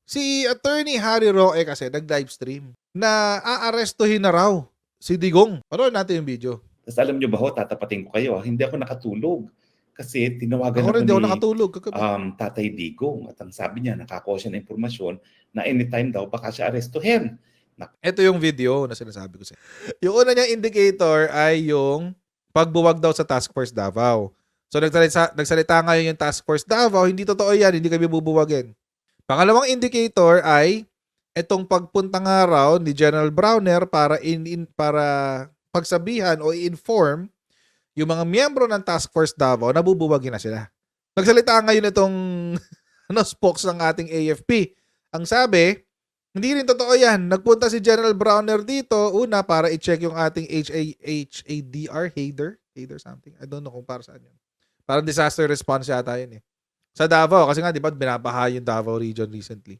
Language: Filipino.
Si Attorney Harry Roque kasi nag-livestream na aarestuhin na raw si Digong. Panoorin natin yung video. Tapos alam nyo ba ho, tatapatin ko kayo, hindi ako nakatulog. Kasi tinawagan Ako ako rin, di ako ni nakatulog kagabi. Tatay Digong. At ang sabi niya, nakakuha siya ng impormasyon na anytime daw baka siya arestuhin. Ito yung video na sinasabi ko sa Yung una niyang indicator ay yung pagbuwag daw sa Task Force Davao. So nagsalita ngayon yung Task Force Davao, hindi totoo yan, hindi kami bubuwagin. Pangalawang indicator ay itong pagpunta nga raw ni General Browner para para pagsabihan o i-inform yung mga miyembro ng Task Force Davao na bubuwagin na sila. Nagsalita ngayon itong spokes ng ating AFP. Ang sabi, hindi rin totoo yan. Nagpunta si General Browner dito, una para i-check yung ating Hader something. I don't know kung para saan yun. Parang disaster response yata yun eh. Sa Davao, kasi nga di ba binabaha yung Davao region recently.